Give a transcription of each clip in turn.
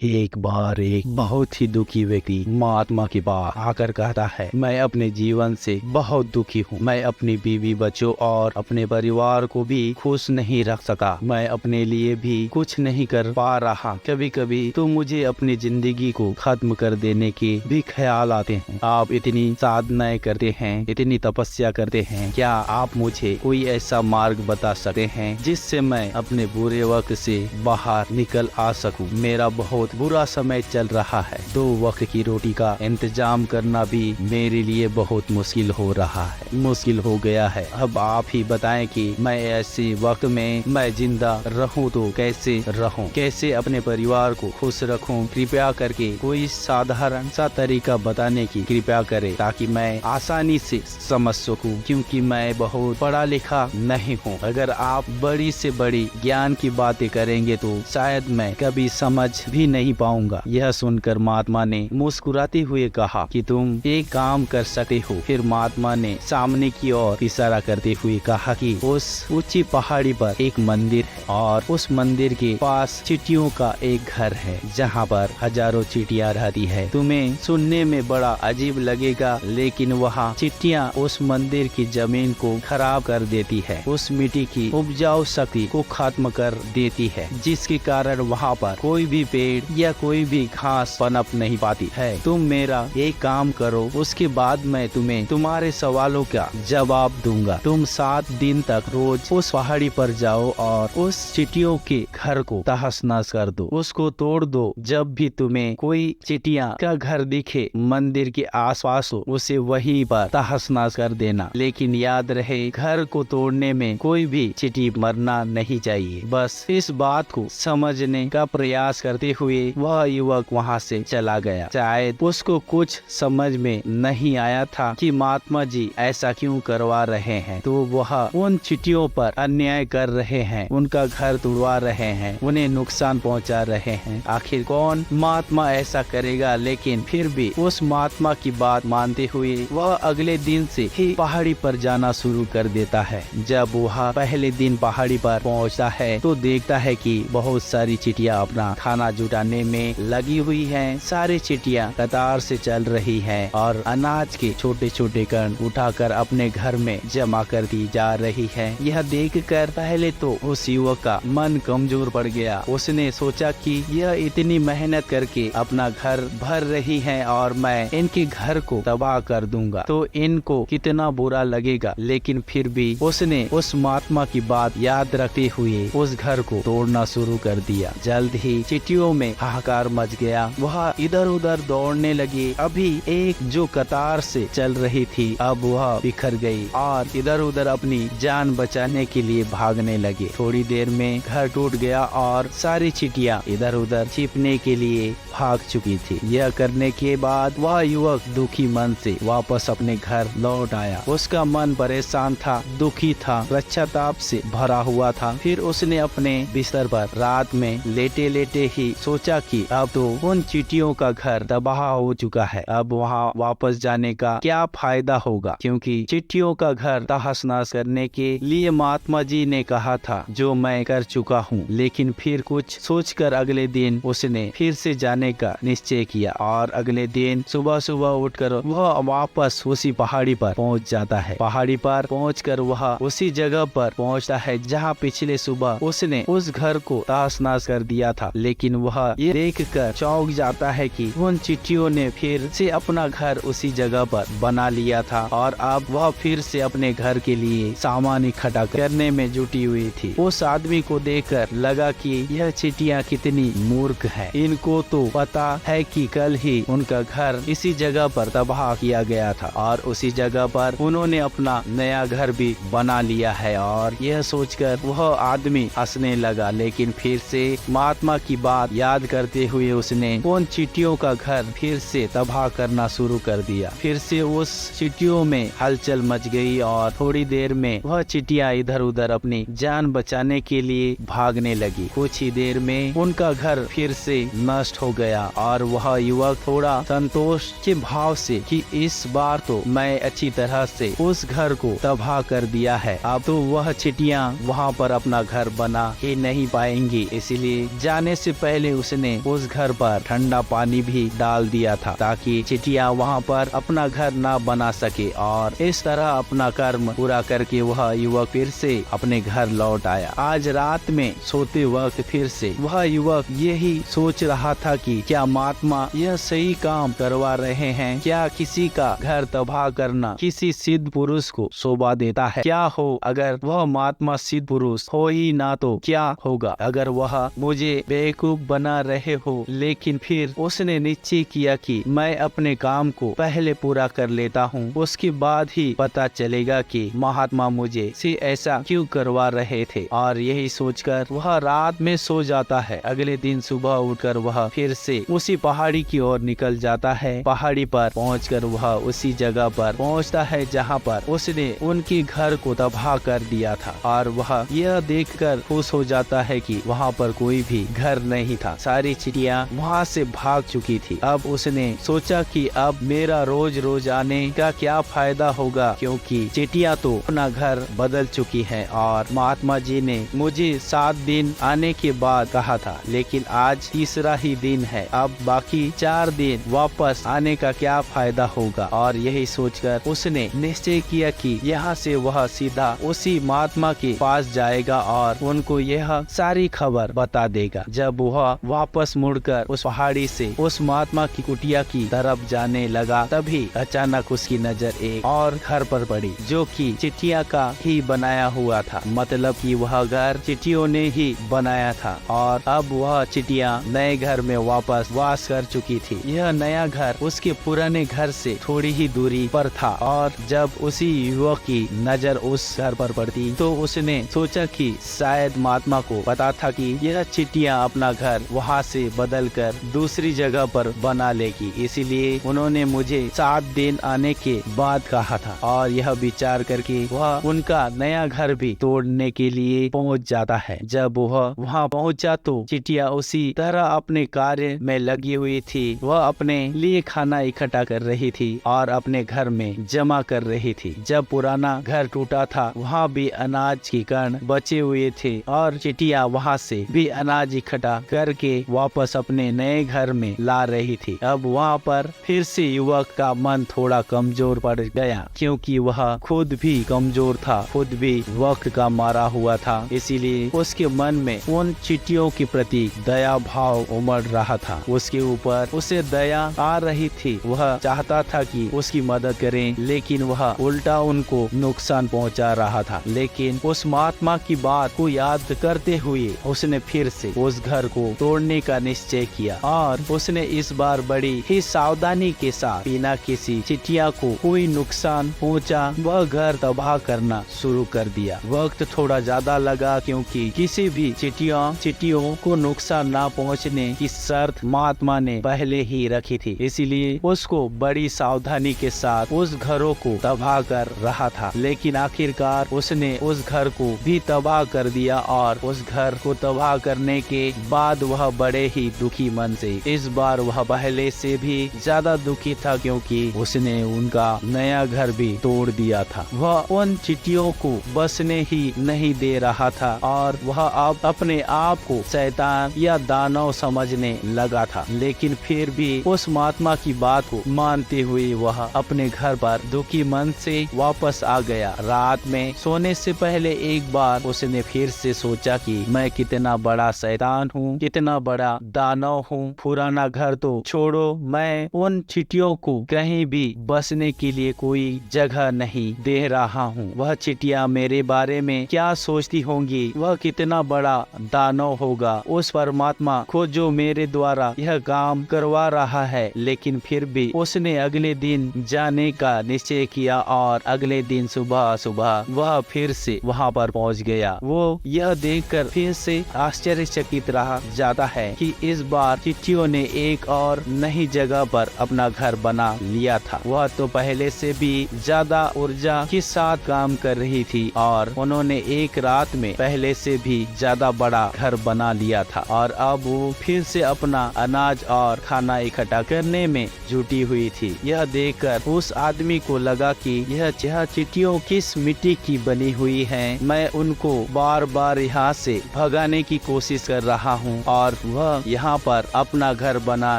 एक बार एक बहुत ही दुखी व्यक्ति महात्मा के पास आकर कहता है, मैं अपने जीवन से बहुत दुखी हूँ। मैं अपनी बीवी बच्चों और अपने परिवार को भी खुश नहीं रख सका। मैं अपने लिए भी कुछ नहीं कर पा रहा। कभी कभी तो मुझे अपनी जिंदगी को खत्म कर देने के भी ख्याल आते हैं। आप इतनी साधनाएं करते हैं, इतनी तपस्या करते हैं, क्या आप मुझे कोई ऐसा मार्ग बता सकते हैं जिससे मैं अपने बुरे वक्त से बाहर निकल आ सकूं? मेरा बहुत बुरा समय चल रहा है। 2 वक्त की रोटी का इंतजाम करना भी मेरे लिए बहुत मुश्किल हो रहा है, मुश्किल हो गया है। अब आप ही बताएं कि मैं ऐसे वक्त में मैं जिंदा रहूं तो कैसे रहूं, कैसे अपने परिवार को खुश रखूं? कृपया करके कोई साधारण सा तरीका बताने की कृपया करें ताकि मैं आसानी से समझ सकूं, क्योंकि मैं बहुत पढ़ा लिखा नहीं हूं। अगर आप बड़ी से बड़ी ज्ञान की बातें करेंगे तो शायद मैं कभी समझ भी नहीं पाऊंगा। यह सुनकर महात्मा ने मुस्कुराते हुए कहा कि तुम एक काम कर सकते हो। फिर महात्मा ने सामने की ओर इशारा करते हुए कहा कि उस ऊंची पहाड़ी पर एक मंदिर है और उस मंदिर के पास चींटियों का एक घर है जहाँ पर हजारों चींटियां रहती है। तुम्हें सुनने में बड़ा अजीब लगेगा, लेकिन वहाँ चींटियां उस मंदिर की जमीन को खराब कर देती है, उस मिट्टी की उपजाऊ शक्ति को खत्म कर देती है, जिसके कारण वहाँ पर कोई भी पेड़ या कोई भी घास पनप नहीं पाती है। तुम मेरा एक काम करो, उसके बाद मैं तुम्हें तुम्हारे सवालों का जवाब दूंगा। तुम 7 दिन तक रोज उस पहाड़ी पर जाओ और उस चींटियों के घर को तहस नहस कर दो, उसको तोड़ दो। जब भी तुम्हें कोई चींटियां का घर दिखे मंदिर के आसपास हो, उसे वहीं पर तहस नहस कर देना। लेकिन याद रहे, घर को तोड़ने में कोई भी चींटी मरना नहीं चाहिए। बस इस बात को समझने का प्रयास करते हुए वह युवक वहाँ से चला गया। शायद उसको कुछ समझ में नहीं आया था कि महात्मा जी ऐसा क्यों करवा रहे हैं। तो वह उन चींटियों पर अन्याय कर रहे हैं, उनका घर तोड़वा रहे हैं, उन्हें नुकसान पहुंचा रहे हैं। आखिर कौन महात्मा ऐसा करेगा? लेकिन फिर भी उस महात्मा की बात मानते हुए वह अगले दिन से ही पहाड़ी पर जाना शुरू कर देता है। जब वह पहले दिन पहाड़ी पर पहुंचता है तो देखता है कि बहुत सारी चींटियां अपना खाना जुटाने में लगी हुई हैं। सारे चींटियां कतार से चल रही हैं और अनाज के छोटे छोटे कण उठाकर अपने घर में जमा कर दी जा रही हैं। यह देखकर पहले तो उस युवक का मन कमजोर पड़ गया। उसने सोचा कि यह इतनी मेहनत करके अपना घर भर रही हैं और मैं इनके घर को तबाह कर दूंगा तो इनको कितना बुरा लगेगा। लेकिन फिर भी उसने उस महात्मा की बात याद रखते हुए उस घर को तोड़ना शुरू कर दिया। जल्द ही चींटियों में हाहाकार मच गया। वह इधर उधर दौड़ने लगी। अभी एक जो कतार से चल रही थी अब वह बिखर गई और इधर उधर अपनी जान बचाने के लिए भागने लगे। थोड़ी देर में घर टूट गया और सारी चींटियां इधर उधर छिपने के लिए भाग चुकी थी। यह करने के बाद वह युवक दुखी मन से वापस अपने घर लौट आया। उसका मन परेशान था, दुखी था, पश्चाताप से भरा हुआ था। फिर उसने अपने बिस्तर पर रात में लेटे लेटे ही सोचा कि अब तो उन चींटियों का घर तबाह हो चुका है, अब वहाँ वापस जाने का क्या फायदा होगा, क्योंकि चींटियों का घर तहस नहस करने के लिए महात्मा जी ने कहा था, जो मैं कर चुका हूँ। लेकिन फिर कुछ सोचकर अगले दिन उसने फिर से जाने का निश्चय किया और अगले दिन सुबह सुबह उठकर वह वापस उसी पहाड़ी पर पहुँच जाता है। पहाड़ी पर पहुँचकर वह उसी जगह पर पहुँचता है जहाँ पिछले सुबह उसने उस घर को तहस नहस कर दिया था। लेकिन वह ये देखकर चौंक जाता है कि उन चींटियों ने फिर से अपना घर उसी जगह पर बना लिया था और अब वह फिर से अपने घर के लिए सामान इकट्ठा करने में जुटी हुई थी। उस आदमी को देखकर लगा कि यह चींटियां कितनी मूर्ख हैं। इनको तो पता है कि कल ही उनका घर इसी जगह पर तबाह किया गया था और उसी जगह पर उन्होंने अपना नया घर भी बना लिया है। और यह सोचकर वह आदमी हंसने लगा। लेकिन फिर से महात्मा की बात याद करते हुए उसने उन चींटियों का घर फिर से तबाह करना शुरू कर दिया। फिर से उस चींटियों में हलचल मच गई और थोड़ी देर में वह चींटियां इधर उधर अपनी जान बचाने के लिए भागने लगी। कुछ ही देर में उनका घर फिर से नष्ट हो गया और वह युवक थोड़ा संतोष के भाव से कि इस बार तो मैं अच्छी तरह से उस घर को तबाह कर दिया है, अब तो वह चींटियां वहाँ पर अपना घर बना ही नहीं पाएंगी। इसलिए जाने से पहले उसने उस घर पर ठंडा पानी भी डाल दिया था ताकि चिटिया वहाँ पर अपना घर ना बना सके। और इस तरह अपना कर्म पूरा करके वह युवक फिर से अपने घर लौट आया। आज रात में सोते वक्त फिर से वह युवक यही सोच रहा था कि क्या महात्मा यह सही काम करवा रहे हैं? क्या किसी का घर तबाह करना किसी सिद्ध पुरुष को शोभा देता है? क्या हो अगर वह महात्मा सिद्ध पुरुष हो ही ना तो क्या होगा? अगर वह मुझे बेवकूफ बना रहे हो। लेकिन फिर उसने निश्चय किया कि मैं अपने काम को पहले पूरा कर लेता हूँ, उसके बाद ही पता चलेगा कि महात्मा मुझे से ऐसा क्यों करवा रहे थे। और यही सोचकर वह रात में सो जाता है। अगले दिन सुबह उठकर वह फिर से उसी पहाड़ी की ओर निकल जाता है। पहाड़ी पर पहुंचकर वह उसी जगह पर पहुंचता है जहां पर उसने उनके घर को तबाह कर दिया था। और वह यह देखकर खुश हो जाता है कि वहां पर कोई भी घर नहीं था। सारी चिड़िया वहां से भाग चुकी थी। अब उसने सोचा कि अब मेरा रोज रोज आने का क्या फायदा होगा, क्योंकि चिड़िया तो अपना घर बदल चुकी है और महात्मा जी ने मुझे 7 दिन आने के बाद कहा था, लेकिन आज तीसरा ही दिन है। अब बाकी 4 दिन वापस आने का क्या फायदा होगा। और यही सोचकर उसने निश्चय किया कि यहाँ से वह सीधा उसी महात्मा के पास जाएगा और उनको यह सारी खबर बता देगा। जब वह वापस मुड़कर उस पहाड़ी से उस महात्मा की कुटिया की तरफ जाने लगा, तभी अचानक उसकी नजर एक और घर पर पड़ी जो कि चिटिया का ही बनाया हुआ था। मतलब कि वह घर चिटियों ने ही बनाया था और अब वह चिटिया नए घर में वापस वास कर चुकी थी। यह नया घर उसके पुराने घर से थोड़ी ही दूरी पर था और जब उसी युवक की नजर उस घर पर पड़ती तो उसने सोचा कि शायद महात्मा को पता था कि यह चिटिया अपना घर वहाँ से बदलकर दूसरी जगह पर बना लेगी, इसीलिए उन्होंने मुझे 7 दिन आने के बाद कहा था। और यह विचार करके वह उनका नया घर भी तोड़ने के लिए पहुँच जाता है। जब वह वहाँ पहुँचा तो चिटिया उसी तरह अपने कार्य में लगी हुई थी। वह अपने लिए खाना इकट्ठा कर रही थी और अपने घर में जमा कर रही थी। जब पुराना घर टूटा था वहाँ भी अनाज की कण बचे हुए थे और चिटिया वहाँ से भी अनाज इकट्ठा करके वापस अपने नए घर में ला रही थी। अब वहाँ पर फिर से युवक का मन थोड़ा कमजोर पड़ गया, क्योंकि वह खुद भी कमजोर था, खुद भी वक्त का मारा हुआ था। इसीलिए उसके मन में उन चिट्टियों के प्रति दया भाव उमड़ रहा था। उसके ऊपर उसे दया आ रही थी। वह चाहता था कि उसकी मदद करें, लेकिन वह उल्टा उनको नुकसान पहुंचा रहा था। लेकिन उस महात्मा की बात को याद करते हुए उसने फिर से उस घर को तोड़ने का निश्चय किया और उसने इस बार बड़ी ही सावधानी के साथ बिना किसी चिटिया को कोई नुकसान पहुंचा वह घर तबाह करना शुरू कर दिया। वक्त थोड़ा ज्यादा लगा, क्योंकि किसी भी चिटियों को नुकसान न पहुंचने की शर्त महात्मा ने पहले ही रखी थी, इसीलिए उसको बड़ी सावधानी के साथ उस घरों को तबाह कर रहा था। लेकिन आखिरकार उसने उस घर को भी तबाह कर दिया और उस घर को तबाह करने के बाद वह बड़े ही दुखी मन से, इस बार वह पहले से भी ज्यादा दुखी था, क्योंकि उसने उनका नया घर भी तोड़ दिया था। वह उन चिट्टियों को बसने ही नहीं दे रहा था और वह अब अपने आप को शैतान या दानव समझने लगा था। लेकिन फिर भी उस महात्मा की बात को मानते हुए वह अपने घर पर दुखी मन से वापस आ गया। रात में सोने से पहले एक बार उसने फिर से सोचा कि मैं कितना बड़ा शैतान हूँ, कितना बड़ा दानव हूँ। पुराना घर तो छोड़ो, मैं उन चिट्टियों को कहीं भी बसने के लिए कोई जगह नहीं दे रहा हूँ। वह चिट्टियाँ मेरे बारे में क्या सोचती होंगी, वह कितना बड़ा दानव होगा उस परमात्मा को जो मेरे द्वारा यह काम करवा रहा है। लेकिन फिर भी उसने अगले दिन जाने का निश्चय किया और अगले दिन सुबह सुबह वह फिर से वहाँ पर पहुँच गया। वो यह देखकर फिर से आश्चर्यचकित रह जाता है कि इस बार चिट्टियों ने एक और नई जगह पर अपना घर बना लिया था। वह तो पहले से भी ज्यादा ऊर्जा के साथ काम कर रही थी और उन्होंने एक रात में पहले से भी ज्यादा बड़ा घर बना लिया था और अब वो फिर से अपना अनाज और खाना इकट्ठा करने में जुटी हुई थी। यह देखकर उस आदमी को लगा कि यह चिट्टियों किस मिट्टी की बनी हुई हैं। मैं उनको बार बार यहाँ से भगाने की कोशिश कर रहा हूँ और और वह यहाँ पर अपना घर बना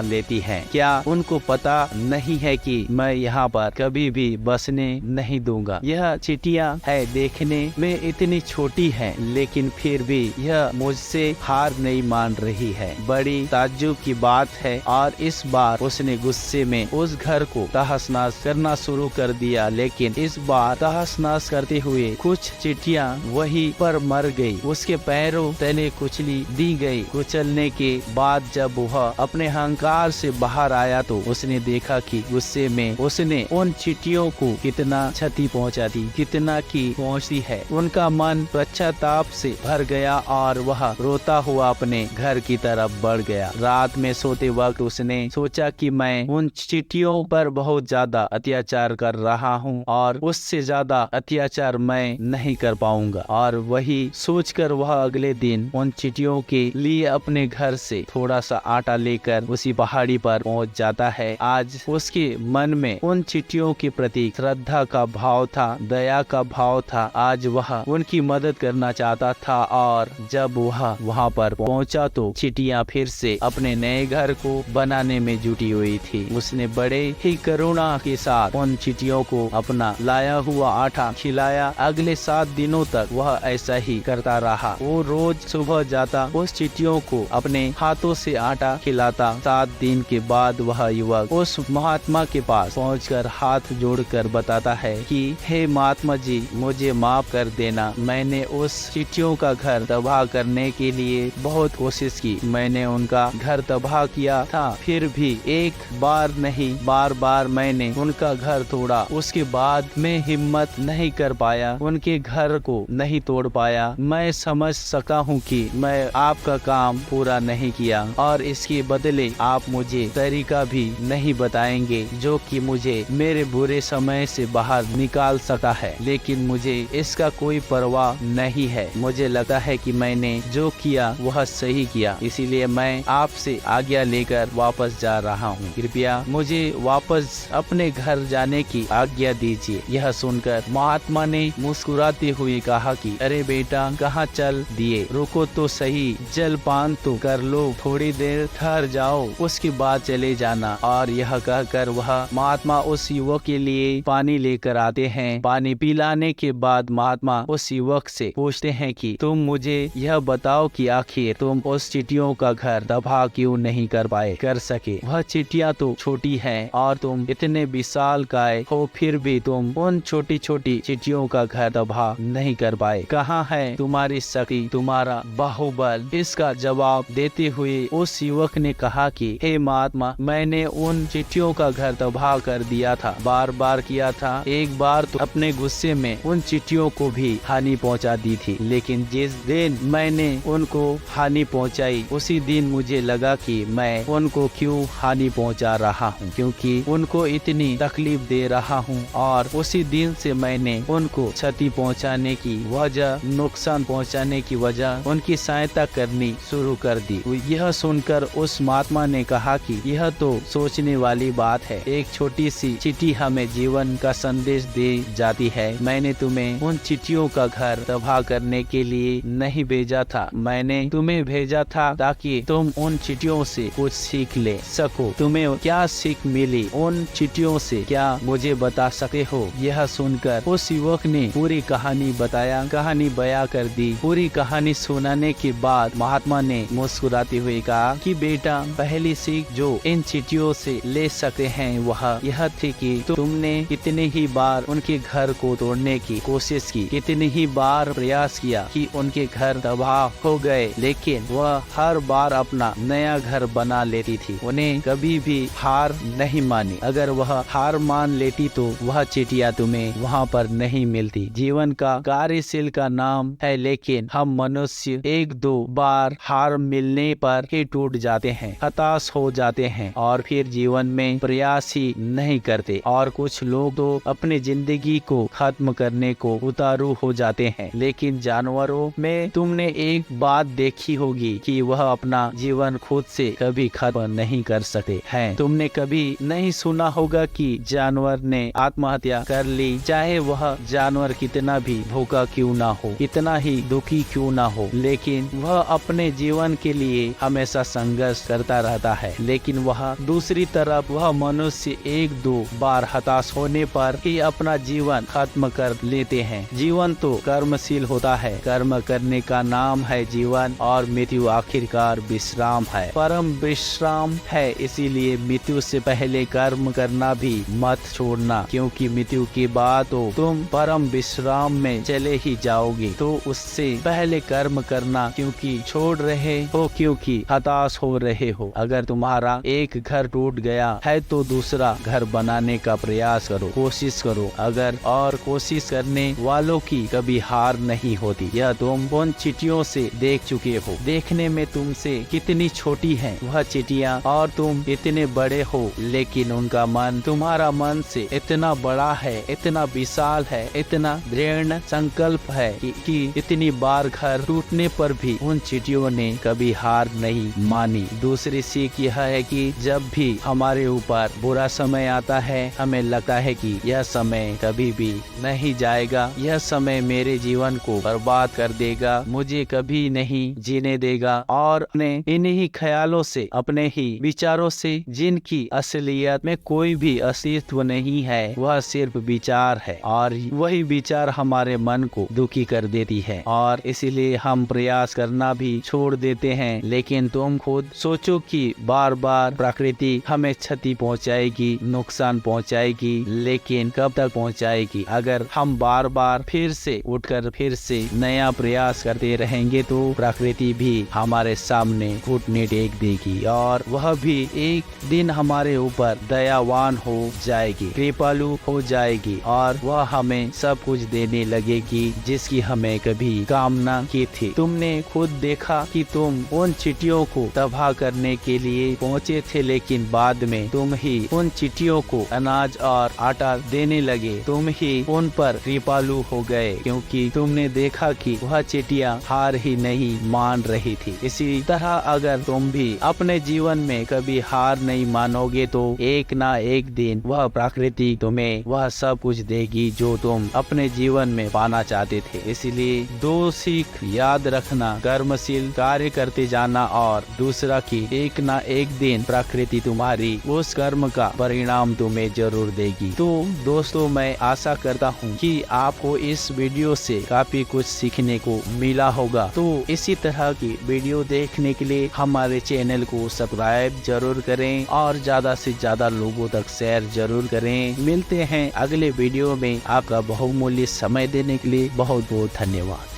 लेती हैं। क्या उनको पता नहीं है कि मैं यहाँ पर कभी भी बसने नहीं दूंगा। यह चिड़िया है देखने में इतनी छोटी है, लेकिन फिर भी यह मुझसे हार नहीं मान रही है। बड़ी ताज्जुब की बात है। और इस बार उसने गुस्से में उस घर को तहस-नहस करना शुरू कर दिया, लेकिन इस बार तहस-नहस करते हुए कुछ चिड़िया वहीं पर मर गई। उसके पैरों तले कुचली दी गई। कुचलने के बाद जब वह अपने अहंकार से बाहर आया तो उसने देखा कि गुस्से में उसने उन चिड़ियों को कितना क्षति पहुंचा दी, कितना की पहुंचती है। उनका मन पश्चाताप से भर गया और वह रोता हुआ अपने घर की तरफ बढ़ गया। रात में सोते वक्त उसने सोचा कि मैं उन चिड़ियों पर बहुत ज्यादा अत्याचार कर रहा हूँ और उससे ज्यादा अत्याचार मैं नहीं कर पाऊंगा। और वही सोचकर वह अगले दिन उन चिड़ियों के लिए अपने घर से थोड़ा सा आटा लेकर उसी पहाड़ी पर पहुंच जाता है। आज उसके मन में उन चिड़ियों के प्रति श्रद्धा का भाव था, दया का भाव था। आज वह उनकी मदद करना चाहता था। और जब वह वहां पर पहुंचा तो चिड़िया फिर से अपने नए घर को बनाने में जुटी हुई थी। उसने बड़े ही करुणा के साथ उन चिड़ियों को अपना लाया हुआ आटा खिलाया। अगले 7 दिनों तक वह ऐसा ही करता रहा। वो रोज सुबह जाता, उस चिड़ियों को अपने हाथों से आटा खिलाता। 7 दिन के बाद वह युवक उस महात्मा के पास पहुंचकर हाथ जोड़कर बताता है कि हे महात्मा जी, मुझे माफ कर देना। मैंने उस चिड़ियों का घर तबाह करने के लिए बहुत कोशिश की। मैंने उनका घर तबाह किया था, फिर भी एक बार नहीं बार बार मैंने उनका घर तोड़ा। उसके बाद मैं हिम्मत नहीं कर पाया, उनके घर को नहीं तोड़ पाया। मैं समझ सका हूँ कि मैं आपका काम पूरा नहीं किया और इसके बदले आप मुझे तरीका भी नहीं बताएंगे जो कि मुझे मेरे बुरे समय से बाहर निकाल सका है। लेकिन मुझे इसका कोई परवाह नहीं है। मुझे लगता है कि मैंने जो किया वह सही किया, इसीलिए मैं आपसे आज्ञा लेकर वापस जा रहा हूँ। कृपया मुझे वापस अपने घर जाने की आज्ञा दीजिए। यह सुनकर महात्मा ने मुस्कुराते हुए कहा कि अरे बेटा, कहाँ चल दिए, रुको तो सही, जलपान तो कर लो, थोड़ी देर ठहर जाओ, उसके बाद चले जाना। और यह कहकर वह महात्मा उस युवक के लिए पानी लेकर आते हैं। पानी पिलाने के बाद महात्मा उस युवक से पूछते हैं कि तुम मुझे यह बताओ कि आखिर तुम उस चिड़ियों का घर तबाह क्यों नहीं कर सके। वह चिड़िया तो छोटी है और तुम इतने विशाल काय हो, फिर भी तुम उन छोटी छोटी चिड़ियों का घर तबाह नहीं कर पाए। कहाँ है तुम्हारी शक्ति, तुम्हारा बाहुबल? इसका जवाब देते हुए उस युवक ने कहा कि हे महात्मा, मैंने उन चिड़ियों का घर तबाह कर दिया था, बार बार किया था। एक बार तो अपने गुस्से में उन चिड़ियों को भी हानि पहुंचा दी थी, लेकिन जिस दिन मैंने उनको हानि पहुंचाई उसी दिन मुझे लगा कि मैं उनको क्यों हानि पहुंचा रहा हूं, क्योंकि उनको इतनी तकलीफ दे रहा हूं। और उसी दिन से मैंने उनको क्षति पहुंचाने की वजह, नुकसान पहुंचाने की वजह उनकी सहायता करनी शुरू कर दी। यह सुनकर उस महात्मा ने कहा कि यह तो सोचने वाली बात है। एक छोटी सी चिट्ठी हमें जीवन का संदेश दे जाती है। मैंने तुम्हें उन चिट्ठियों का घर तबाह करने के लिए नहीं भेजा था, मैंने तुम्हें भेजा था ताकि तुम उन चिट्ठियों से कुछ सीख ले सको। तुम्हें क्या सीख मिली उन चिट्ठियों से, क्या मुझे बता सकते हो? यह सुनकर उस युवक ने पूरी कहानी बताया, कहानी बयां कर दी। पूरी कहानी सुनाने के बाद महात्मा ने मुस्कुराते हुए कहा कि बेटा, पहली सीख जो इन चिट्ठियों से ले सकते हैं वह यह थी कि तुमने कितने ही बार उनके घर को तोड़ने की कोशिश की, कितने ही बार प्रयास किया कि उनके घर तबाह हो गए, लेकिन वह हर बार अपना नया घर बना लेती थी। उन्हें कभी भी हार नहीं मानी। अगर वह हार मान लेती तो वह चिट्ठियां तुम्हें वहाँ पर नहीं मिलती। जीवन का कार्यशील का नाम है, लेकिन हम मनुष्य 1-2 बार हार मिलने पर ही टूट जाते हैं, हताश हो जाते हैं और फिर जीवन में प्रयास ही नहीं करते। और कुछ लोग तो अपने जिंदगी को खत्म करने को उतारू हो जाते हैं। लेकिन जानवरों में तुमने एक बात देखी होगी कि वह अपना जीवन खुद से कभी खत्म नहीं कर सकते हैं। तुमने कभी नहीं सुना होगा कि जानवर ने आत्महत्या कर ली, चाहे वह जानवर कितना भी भूखा क्यों ना हो, कितना ही दुखी क्यों ना हो, लेकिन वह अपने जीवन के के लिए हमेशा संघर्ष करता रहता है, लेकिन वह दूसरी तरफ वह मनुष्य एक दो बार हताश होने पर ही अपना जीवन खत्म कर लेते हैं। जीवन तो कर्मशील होता है, कर्म करने का नाम है जीवन, और मृत्यु आखिरकार विश्राम है, परम विश्राम है। इसीलिए मृत्यु से पहले कर्म करना भी मत छोड़ना, क्योंकि मृत्यु के बाद तो तुम परम विश्राम में चले ही जाओगे। तो उससे पहले कर्म करना क्योंकि छोड़ रहे हो, क्योंकि हताश हो रहे हो। अगर तुम्हारा एक घर टूट गया है तो दूसरा घर बनाने का प्रयास करो, कोशिश करो। अगर और कोशिश करने वालों की कभी हार नहीं होती। यह तुम उन चींटियों से देख चुके हो। देखने में तुमसे कितनी छोटी हैं वह चींटियां, और तुम इतने बड़े हो, लेकिन उनका मन तुम्हारा मन से इतना बड़ा है, इतना विशाल है, इतना दृढ़ संकल्प है कि इतनी बार घर टूटने पर भी उन चींटियों ने कभी हार नहीं मानी। दूसरी सीख यह है कि जब भी हमारे ऊपर बुरा समय आता है, हमें लगता है कि यह समय कभी भी नहीं जाएगा, यह समय मेरे जीवन को बर्बाद कर देगा, मुझे कभी नहीं जीने देगा, और अपने इन्हीं ख्यालों से, अपने ही विचारों से, जिनकी असलियत में कोई भी अस्तित्व नहीं है, वह सिर्फ विचार है, और वही विचार हमारे मन को दुखी कर देती है, और इसीलिए हम प्रयास करना भी छोड़ देते हैं। लेकिन तुम खुद सोचो कि बार बार प्रकृति हमें क्षति पहुंचाएगी, नुकसान पहुंचाएगी, लेकिन कब तक पहुंचाएगी? अगर हम बार बार फिर से उठकर फिर से नया प्रयास करते रहेंगे तो प्रकृति भी हमारे सामने घुटने टेक देगी, और वह भी एक दिन हमारे ऊपर दयावान हो जाएगी, कृपालु हो जाएगी, और वह हमें सब कुछ देने लगेगी जिसकी हमें कभी कामना की थी। तुमने खुद देखा कि तुम उन चींटियों को तबाह करने के लिए पहुंचे थे, लेकिन बाद में तुम ही उन चींटियों को अनाज और आटा देने लगे, तुम ही उन पर कृपालु हो गए, क्योंकि तुमने देखा कि वह चींटियां हार ही नहीं मान रही थी। इसी तरह अगर तुम भी अपने जीवन में कभी हार नहीं मानोगे तो एक ना एक दिन वह प्रकृति तुम्हें वह सब कुछ देगी जो तुम अपने जीवन में पाना चाहते थे। इसलिए दो सीख याद रखना, कर्मशील कार्य करते जाना, और दूसरा कि एक ना एक दिन प्रकृति तुम्हारी उस कर्म का परिणाम तुम्हें जरूर देगी। तो दोस्तों, मैं आशा करता हूँ कि आपको इस वीडियो से काफी कुछ सीखने को मिला होगा। तो इसी तरह की वीडियो देखने के लिए हमारे चैनल को सब्सक्राइब जरूर करें और ज्यादा से ज्यादा लोगों तक शेयर जरूर करें। मिलते हैं अगले वीडियो में। आपका बहुमूल्य समय देने के लिए बहुत बहुत धन्यवाद।